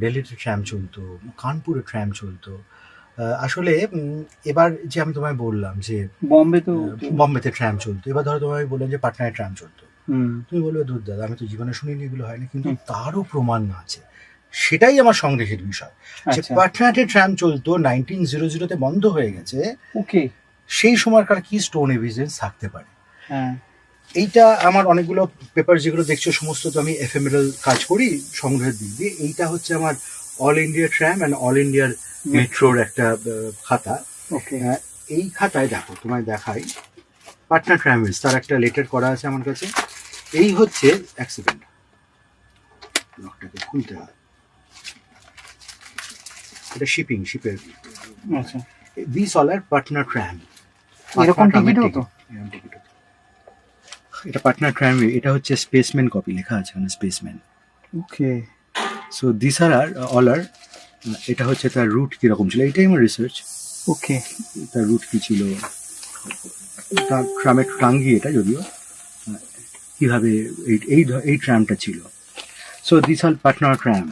দিল্লিতে ট্রাম চলতো, কানপুরে ট্রাম চলতো। আসলে এবার যে আমি তোমায় বললাম যে বম্বে তো বম্বেতে ট্রাম চলতো, এবার ধরো তোমায় বললাম যে পাটনায় ট্রাম চলতো, হুম তুমি বলবে দূর দাদা আমি তো জীবনে শুনিনি, এগুলো হয় না, কিন্তু হুম, তারও প্রমাণ আছে। সেটাই আমার সংদেহের বিষয়, যে আচ্ছা পাটনাতে ট্রাম চলতো 1900-তে বন্ধ হয়ে গেছে, ওকে সেই সময়কার কি স্টোন এভিডেন্স থাকতে পারে। হ্যাঁ এইটা আমার অনেকগুলো পেপার যেগুলো দেখছো সমস্ত তো আমি এফএমএল কাজ করি সংগ্রহের দিক দিয়ে। এইটা হচ্ছে আমার all India tram and all ইন্ডিয়ার মেট্রোর একটা খাতা। ওকে আহ, এই খাতায় দেখো, তোমায় দেখাই, পাটনা ট্রাভেলস তার একটা লেটার করা আছে আমার কাছে। এই হচ্ছে অ্যাক্সিডেন্ট, লকটাকে খুলতে হয়, এটা শিপের। আচ্ছা this all are Patna tram. এরকম টিকিট হতো এটা পাটনা ট্রাম, এটা হচ্ছে স্পেসম্যান কপি, লেখা আছে এখানে spaceman. Okay so this are all আর, এটা হচ্ছে তার রুট কিরকম ছিল, এটাই আমার রিসার্চ। ওকে তার রুট কি ছিল, তার ট্রামের টাঙ্গি এটা যদিও, কিভাবে এই এই ট্রামটা ছিল। So this all Patna tram.